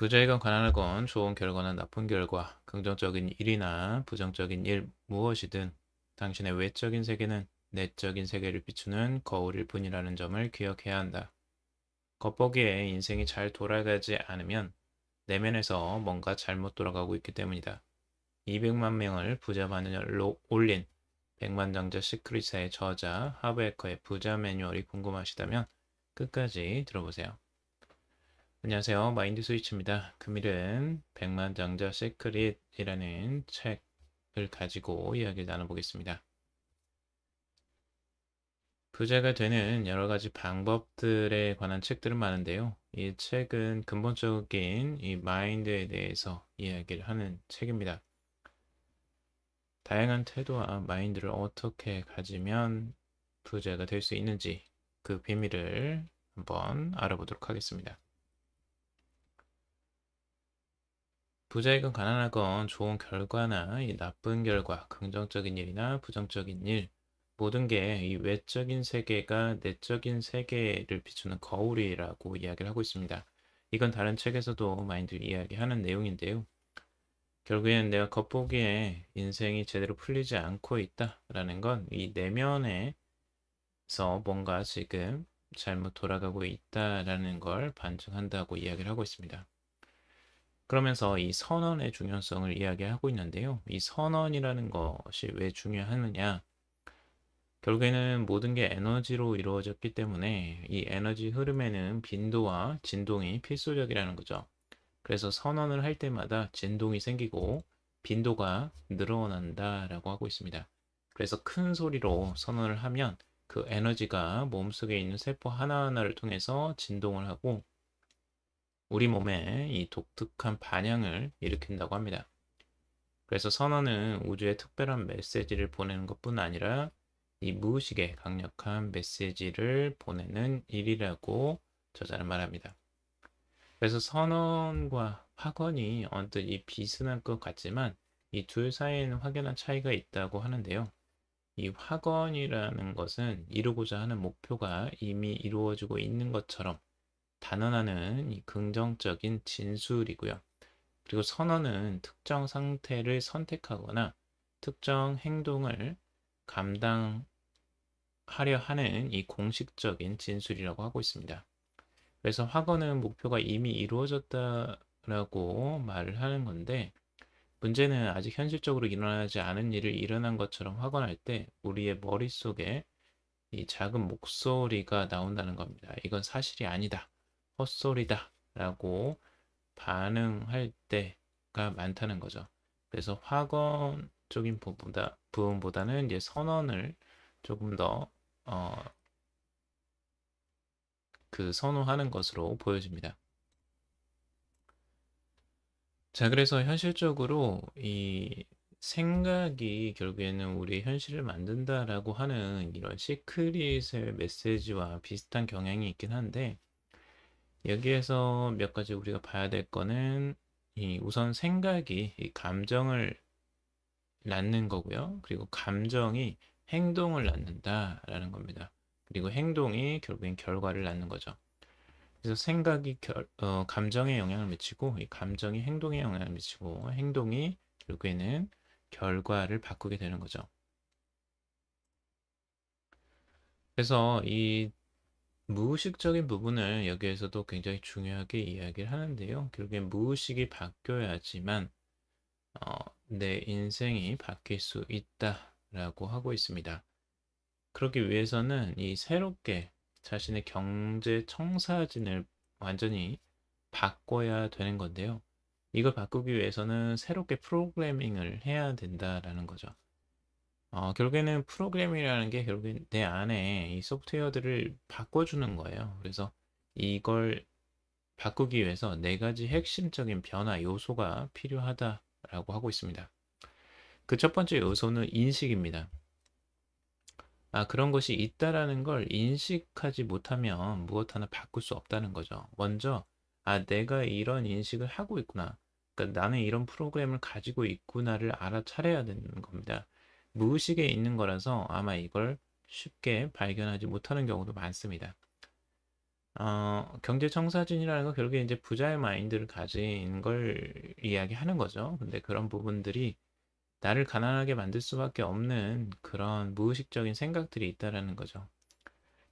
부자에건 가난하건 좋은 결과나 나쁜 결과, 긍정적인 일이나 부정적인 일 무엇이든 당신의 외적인 세계는 내적인 세계를 비추는 거울일 뿐이라는 점을 기억해야 한다. 겉보기에 인생이 잘 돌아가지 않으면 내면에서 뭔가 잘못 돌아가고 있기 때문이다. 200만 명을 부자 반열로 올린 백만장자 시크릿의 저자 하브에커의 부자 매뉴얼이 궁금하시다면 끝까지 들어보세요. 안녕하세요. 마인드 스위치입니다. 금일은 백만장자 시크릿이라는 책을 가지고 이야기를 나눠보겠습니다. 부자가 되는 여러 가지 방법들에 관한 책들은 많은데요. 이 책은 근본적인 이 마인드에 대해서 이야기를 하는 책입니다. 다양한 태도와 마인드를 어떻게 가지면 부자가 될 수 있는지 그 비밀을 한번 알아보도록 하겠습니다. 부자이건 가난하건 좋은 결과나 이 나쁜 결과, 긍정적인 일이나 부정적인 일, 모든 게 이 외적인 세계가 내적인 세계를 비추는 거울이라고 이야기를 하고 있습니다. 이건 다른 책에서도 많이들 이야기하는 내용인데요. 결국엔 내가 겉보기에 인생이 제대로 풀리지 않고 있다라는 건 이 내면에서 뭔가 지금 잘못 돌아가고 있다라는 걸 반증한다고 이야기를 하고 있습니다. 그러면서 이 선언의 중요성을 이야기하고 있는데요. 이 선언이라는 것이 왜 중요하느냐? 결국에는 모든 게 에너지로 이루어졌기 때문에 이 에너지 흐름에는 빈도와 진동이 필수적이라는 거죠. 그래서 선언을 할 때마다 진동이 생기고 빈도가 늘어난다라고 하고 있습니다. 그래서 큰 소리로 선언을 하면 그 에너지가 몸속에 있는 세포 하나하나를 통해서 진동을 하고 우리 몸에 이 독특한 반향을 일으킨다고 합니다. 그래서 선언은 우주에 특별한 메시지를 보내는 것뿐 아니라 이 무의식에 강력한 메시지를 보내는 일이라고 저자는 말합니다. 그래서 선언과 확언이 언뜻 이 비슷한 것 같지만 이 둘 사이에는 확연한 차이가 있다고 하는데요. 이 확언이라는 것은 이루고자 하는 목표가 이미 이루어지고 있는 것처럼 단언하는 이 긍정적인 진술이고요. 그리고 선언은 특정 상태를 선택하거나 특정 행동을 감당하려 하는 이 공식적인 진술이라고 하고 있습니다. 그래서 확언은 목표가 이미 이루어졌다라고 말을 하는 건데 문제는 아직 현실적으로 일어나지 않은 일을 일어난 것처럼 확언할 때 우리의 머릿속에 이 작은 목소리가 나온다는 겁니다. 이건 사실이 아니다. 헛소리다. 라고 반응할 때가 많다는 거죠. 그래서 확언적인 부분보다는 이제 선언을 조금 더 선호하는 것으로 보여집니다. 자, 그래서 현실적으로 이 생각이 결국에는 우리의 현실을 만든다라고 하는 이런 시크릿의 메시지와 비슷한 경향이 있긴 한데 여기에서 몇 가지 우리가 봐야 될 거는 이 우선 생각이 이 감정을 낳는 거고요. 그리고 감정이 행동을 낳는다라는 겁니다. 그리고 행동이 결국엔 결과를 낳는 거죠. 그래서 생각이 감정에 영향을 미치고 이 감정이 행동에 영향을 미치고 행동이 결국에는 결과를 바꾸게 되는 거죠. 그래서 이 무의식적인 부분을 여기에서도 굉장히 중요하게 이야기를 하는데요. 결국엔 무의식이 바뀌어야지만 내 인생이 바뀔 수 있다라고 하고 있습니다. 그러기 위해서는 이 새롭게 자신의 경제 청사진을 완전히 바꿔야 되는 건데요. 이걸 바꾸기 위해서는 새롭게 프로그래밍을 해야 된다라는 거죠. 결국에는 프로그래밍이라는 게 결국엔 내 안에 이 소프트웨어들을 바꿔주는 거예요. 그래서 이걸 바꾸기 위해서 네 가지 핵심적인 변화 요소가 필요하다라고 하고 있습니다. 그 첫 번째 요소는 인식입니다. 그런 것이 있다라는 걸 인식하지 못하면 무엇 하나 바꿀 수 없다는 거죠. 먼저, 내가 이런 인식을 하고 있구나. 그러니까 나는 이런 프로그램을 가지고 있구나를 알아차려야 되는 겁니다. 무의식에 있는 거라서 아마 이걸 쉽게 발견하지 못하는 경우도 많습니다. 경제청사진이라는 건 결국에 이제 부자의 마인드를 가진 걸 이야기하는 거죠. 근데 그런 부분들이 나를 가난하게 만들 수밖에 없는 그런 무의식적인 생각들이 있다라는 거죠.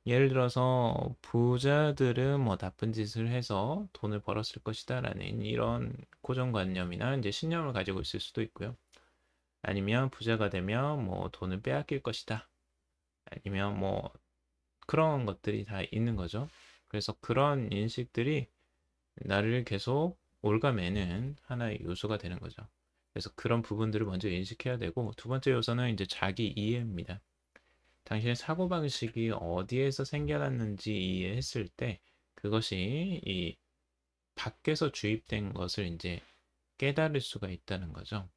예를 들어서 부자들은 뭐 나쁜 짓을 해서 돈을 벌었을 것이다라는 이런 고정관념이나 이제 신념을 가지고 있을 수도 있고요. 아니면 부자가 되면 뭐 돈을 빼앗길 것이다. 아니면 뭐 그런 것들이 다 있는 거죠. 그래서 그런 인식들이 나를 계속 올가매는 하나의 요소가 되는 거죠. 그래서 그런 부분들을 먼저 인식해야 되고, 두 번째 요소는 이제 자기 이해입니다. 당신의 사고방식이 어디에서 생겨났는지 이해했을 때, 그것이 이 밖에서 주입된 것을 이제 깨달을 수가 있다는 거죠.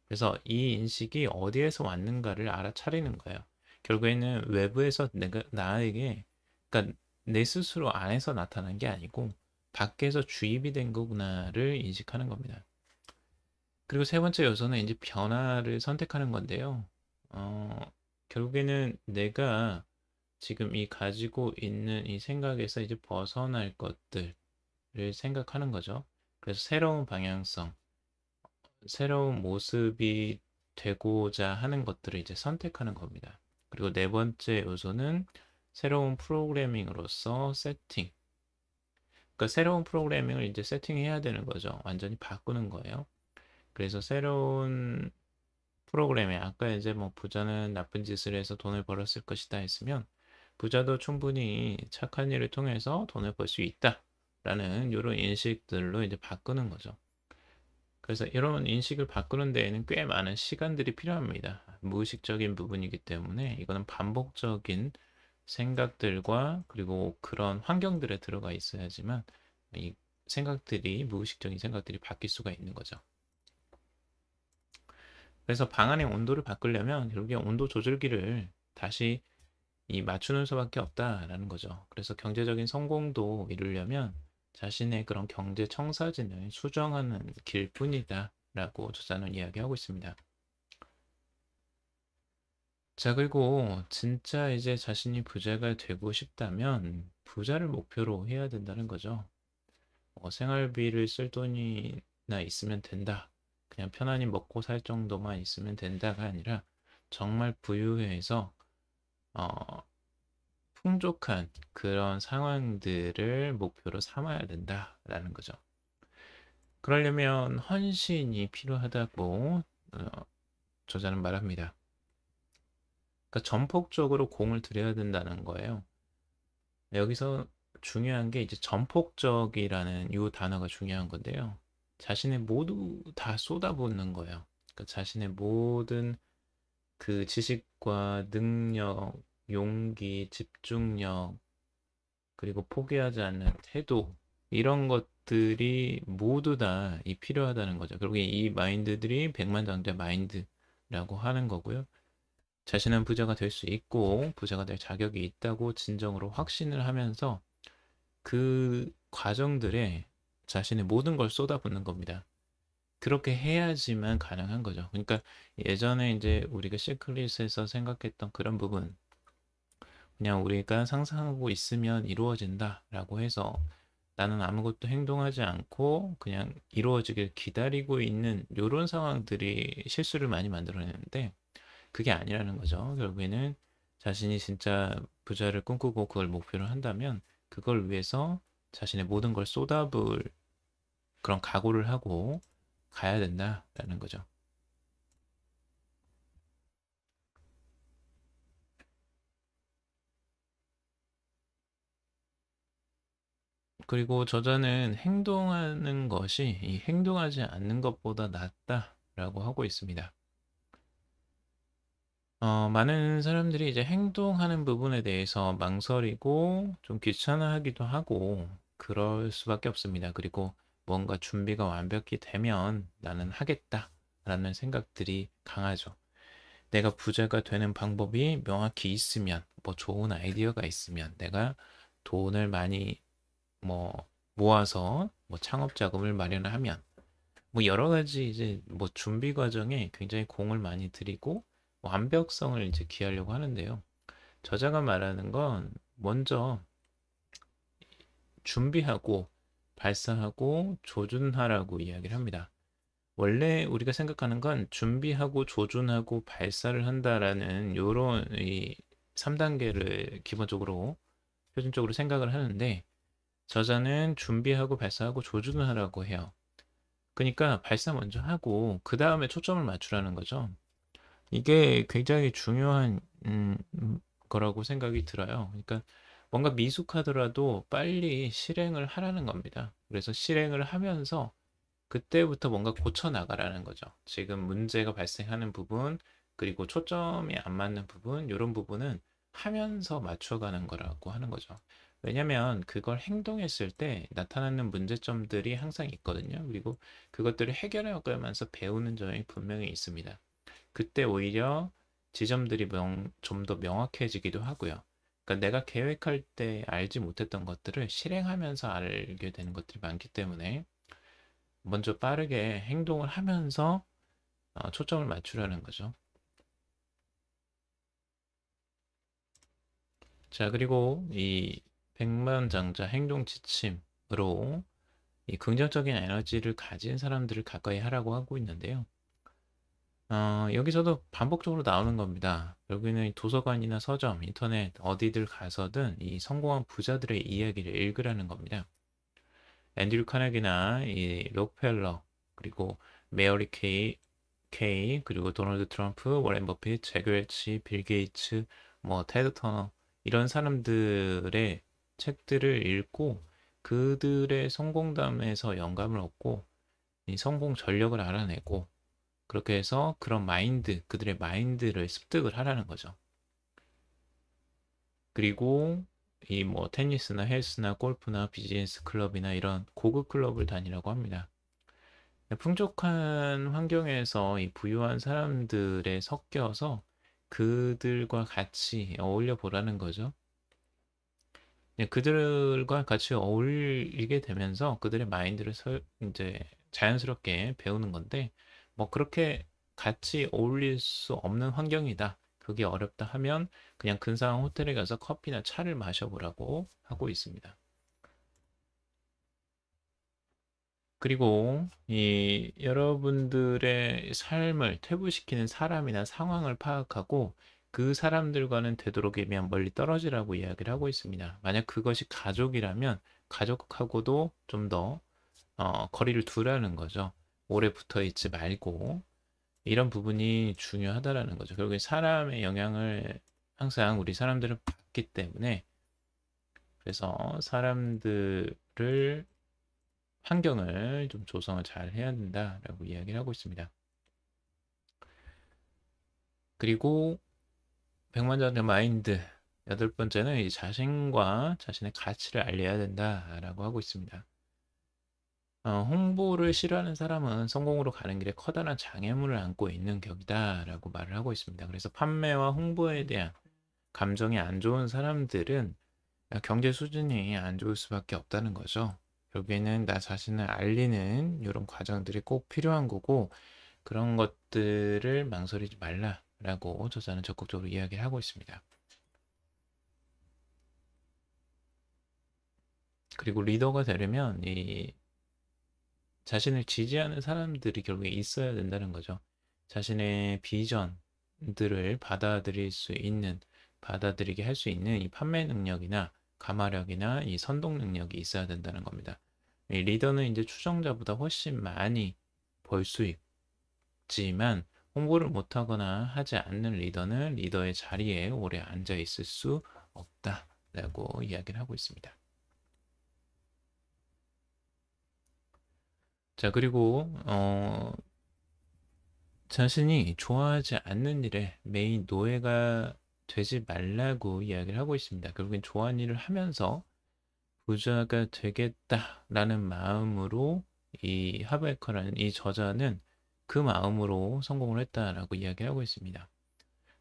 그래서 이 인식이 어디에서 왔는가를 알아차리는 거예요. 결국에는 외부에서 나에게, 그러니까 내 스스로 안에서 나타난 게 아니고 밖에서 주입이 된 거구나를 인식하는 겁니다. 그리고 세 번째 요소는 이제 변화를 선택하는 건데요. 어, 결국에는 내가 지금 이 가지고 있는 이 생각에서 이제 벗어날 것들을 생각하는 거죠. 그래서 새로운 방향성, 새로운 모습이 되고자 하는 것들을 이제 선택하는 겁니다. 그리고 네 번째 요소는 새로운 프로그래밍으로서 세팅. 그러니까 새로운 프로그래밍을 이제 세팅해야 되는 거죠. 완전히 바꾸는 거예요. 그래서 새로운 프로그램에 아까 이제 뭐 부자는 나쁜 짓을 해서 돈을 벌었을 것이다 했으면 부자도 충분히 착한 일을 통해서 돈을 벌 수 있다. 라는 이런 인식들로 이제 바꾸는 거죠. 그래서 이런 인식을 바꾸는 데에는 꽤 많은 시간들이 필요합니다. 무의식적인 부분이기 때문에 이거는 반복적인 생각들과 그리고 그런 환경들에 들어가 있어야지만 이 생각들이 무의식적인 생각들이 바뀔 수가 있는 거죠. 그래서 방안의 온도를 바꾸려면 결국에 온도 조절기를 다시 이 맞추는 수밖에 없다라는 거죠. 그래서 경제적인 성공도 이루려면 자신의 그런 경제 청사진을 수정하는 길뿐이다라고 저자는 이야기하고 있습니다. 자, 그리고 진짜 이제 자신이 부자가 되고 싶다면 부자를 목표로 해야 된다는 거죠. 생활비를 쓸 돈이나 있으면 된다. 그냥 편안히 먹고 살 정도만 있으면 된다가 아니라 정말 부유해서 어, 풍족한 그런 상황들을 목표로 삼아야 된다라는 거죠. 그러려면 헌신이 필요하다고 저자는 말합니다. 그러니까 전폭적으로 공을 들여야 된다는 거예요. 여기서 중요한 게 이제 전폭적이라는 이 단어가 중요한 건데요. 자신의 모두 다 쏟아붓는 거예요. 그러니까 자신의 모든 그 지식과 능력, 용기, 집중력, 그리고 포기하지 않는 태도, 이런 것들이 모두 다 이 필요하다는 거죠. 결국에 이 마인드들이 백만장자 마인드라고 하는 거고요. 자신은 부자가 될 수 있고 부자가 될 자격이 있다고 진정으로 확신을 하면서 그 과정들에 자신의 모든 걸 쏟아붓는 겁니다. 그렇게 해야지만 가능한 거죠. 그러니까 예전에 이제 우리가 시크릿에서 생각했던 그런 부분, 그냥 우리가 상상하고 있으면 이루어진다라고 해서 나는 아무것도 행동하지 않고 그냥 이루어지길 기다리고 있는 이런 상황들이 실수를 많이 만들어내는데 그게 아니라는 거죠. 결국에는 자신이 진짜 부자를 꿈꾸고 그걸 목표로 한다면 그걸 위해서 자신의 모든 걸 쏟아부을 그런 각오를 하고 가야 된다라는 거죠. 그리고 저자는 행동하는 것이 이 행동하지 않는 것보다 낫다라고 하고 있습니다. 많은 사람들이 이제 행동하는 부분에 대해서 망설이고 좀 귀찮아하기도 하고 그럴 수밖에 없습니다. 그리고 뭔가 준비가 완벽히 되면 나는 하겠다라는 생각들이 강하죠. 내가 부자가 되는 방법이 명확히 있으면, 뭐 좋은 아이디어가 있으면, 내가 돈을 많이 뭐 모아서 뭐 창업 자금을 마련하면, 뭐 여러 가지 이제 뭐 준비 과정에 굉장히 공을 많이 들이고 완벽성을 이제 기하려고 하는데요. 저자가 말하는 건 먼저 준비하고 발사하고 조준하라고 이야기를 합니다. 원래 우리가 생각하는 건 준비하고 조준하고 발사를 한다라는 요런 이 3단계를 기본적으로 표준적으로 생각을 하는데 저자는 준비하고 발사하고 조준을 하라고 해요. 그러니까 발사 먼저 하고 그 다음에 초점을 맞추라는 거죠. 이게 굉장히 중요한 거라고 생각이 들어요. 그러니까 뭔가 미숙하더라도 빨리 실행을 하라는 겁니다. 그래서 실행을 하면서 그때부터 뭔가 고쳐 나가라는 거죠. 지금 문제가 발생하는 부분, 그리고 초점이 안 맞는 부분, 이런 부분은 하면서 맞춰가는 거라고 하는 거죠. 왜냐면 그걸 행동했을 때 나타나는 문제점들이 항상 있거든요. 그리고 그것들을 해결해 가면서 배우는 점이 분명히 있습니다. 그때 오히려 지점들이 좀 더 명확해지기도 하고요. 그러니까 내가 계획할 때 알지 못했던 것들을 실행하면서 알게 되는 것들이 많기 때문에 먼저 빠르게 행동을 하면서 초점을 맞추라는 거죠. 자, 그리고 이 백만장자 행동 지침으로 이 긍정적인 에너지를 가진 사람들을 가까이 하라고 하고 있는데요. 여기서도 반복적으로 나오는 겁니다. 여기는 도서관이나 서점, 인터넷 어디들 가서든 이 성공한 부자들의 이야기를 읽으라는 겁니다. 앤드류 카네기나 이 록펠러 그리고 메어리 케이 그리고 도널드 트럼프, 워렌 버핏, 잭 웰치, 빌 게이츠, 뭐 테드 터너 이런 사람들의 책들을 읽고 그들의 성공담에서 영감을 얻고 이 성공 전력을 알아내고 그렇게 해서 그런 마인드, 그들의 마인드를 습득을 하라는 거죠. 그리고 이 뭐 테니스나 헬스나 골프나 비즈니스 클럽이나 이런 고급 클럽을 다니라고 합니다. 풍족한 환경에서 이 부유한 사람들에 섞여서 그들과 같이 어울려 보라는 거죠. 그들과 같이 어울리게 되면서 그들의 마인드를 이제 자연스럽게 배우는 건데, 뭐 그렇게 같이 어울릴 수 없는 환경이다. 그게 어렵다 하면 그냥 근사한 호텔에 가서 커피나 차를 마셔보라고 하고 있습니다. 그리고 이 여러분들의 삶을 퇴보시키는 사람이나 상황을 파악하고 그 사람들과는 되도록이면 멀리 떨어지라고 이야기를 하고 있습니다. 만약 그것이 가족이라면 가족하고도 좀 더 거리를 두라는 거죠. 오래 붙어 있지 말고 이런 부분이 중요하다라는 거죠. 결국에 사람의 영향을 항상 우리 사람들은 받기 때문에 그래서 사람들을 환경을 좀 조성을 잘 해야 된다라고 이야기를 하고 있습니다. 그리고 백만장자 마인드 여덟 번째는 이 자신과 자신의 가치를 알려야 된다라고 하고 있습니다. 홍보를 싫어하는 사람은 성공으로 가는 길에 커다란 장애물을 안고 있는 격이다라고 말을 하고 있습니다. 그래서 판매와 홍보에 대한 감정이 안 좋은 사람들은 경제 수준이 안 좋을 수밖에 없다는 거죠. 결국에는 나 자신을 알리는 이런 과정들이 꼭 필요한 거고 그런 것들을 망설이지 말라라고 저자는 적극적으로 이야기를 하고 있습니다. 그리고 리더가 되려면 이 자신을 지지하는 사람들이 결국에 있어야 된다는 거죠. 자신의 비전들을 받아들이게 할 수 있는 이 판매 능력이나 가마력이나 이 선동 능력이 있어야 된다는 겁니다. 이 리더는 이제 추종자보다 훨씬 많이 벌 수 있지만 홍보를 못하거나 하지 않는 리더는 리더의 자리에 오래 앉아 있을 수 없다라고 이야기를 하고 있습니다. 자, 그리고 자신이 좋아하지 않는 일에 메인 노예가 되지 말라고 이야기를 하고 있습니다. 결국엔 좋아하는 일을 하면서 부자가 되겠다라는 마음으로 이 하베커라는 이 저자는 그 마음으로 성공을 했다라고 이야기하고 있습니다.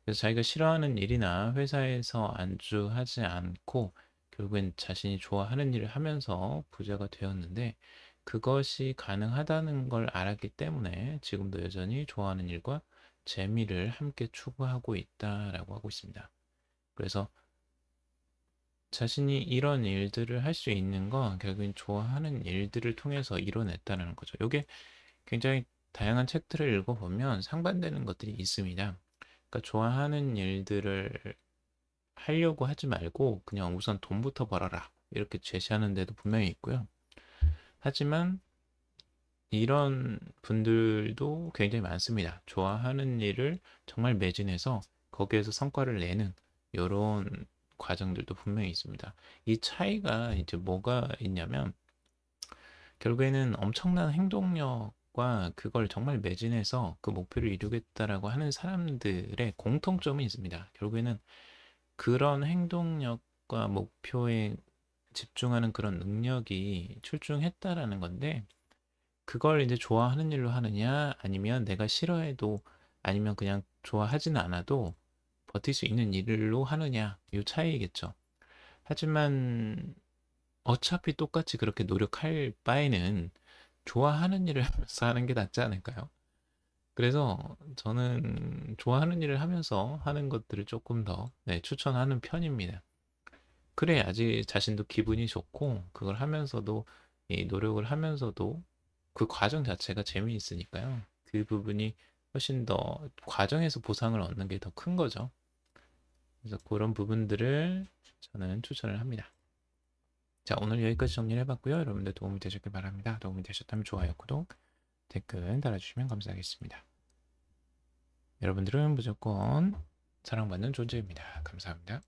그래서 자기가 싫어하는 일이나 회사에서 안주하지 않고 결국엔 자신이 좋아하는 일을 하면서 부자가 되었는데 그것이 가능하다는 걸 알았기 때문에 지금도 여전히 좋아하는 일과 재미를 함께 추구하고 있다라고 하고 있습니다. 그래서 자신이 이런 일들을 할 수 있는 건 결국엔 좋아하는 일들을 통해서 이뤄냈다는 거죠. 요게 굉장히 다양한 책들을 읽어보면 상반되는 것들이 있습니다. 그러니까 좋아하는 일들을 하려고 하지 말고 그냥 우선 돈부터 벌어라 이렇게 제시하는 데도 분명히 있고요. 하지만 이런 분들도 굉장히 많습니다. 좋아하는 일을 정말 매진해서 거기에서 성과를 내는 이런 과정들도 분명히 있습니다. 이 차이가 이제 뭐가 있냐면 결국에는 엄청난 행동력과 그걸 정말 매진해서 그 목표를 이루겠다라고 하는 사람들의 공통점이 있습니다. 결국에는 그런 행동력과 목표에 집중하는 그런 능력이 출중했다라는 건데 그걸 이제 좋아하는 일로 하느냐 아니면 내가 싫어해도 아니면 그냥 좋아하지는 않아도 버틸 수 있는 일로 하느냐 이 차이겠죠. 하지만 어차피 똑같이 그렇게 노력할 바에는 좋아하는 일을 하면서 하는 게 낫지 않을까요? 그래서 저는 좋아하는 일을 하면서 하는 것들을 조금 더 네, 추천하는 편입니다. 그래야지 자신도 기분이 좋고 그걸 하면서도 이 노력을 하면서도 그 과정 자체가 재미있으니까요. 그 부분이 훨씬 더 과정에서 보상을 얻는 게 더 큰 거죠. 그래서 그런 부분들을 저는 추천을 합니다. 자, 오늘 여기까지 정리를 해봤고요. 여러분들 도움이 되셨길 바랍니다. 도움이 되셨다면 좋아요, 구독, 댓글 달아주시면 감사하겠습니다. 여러분들은 무조건 사랑받는 존재입니다. 감사합니다.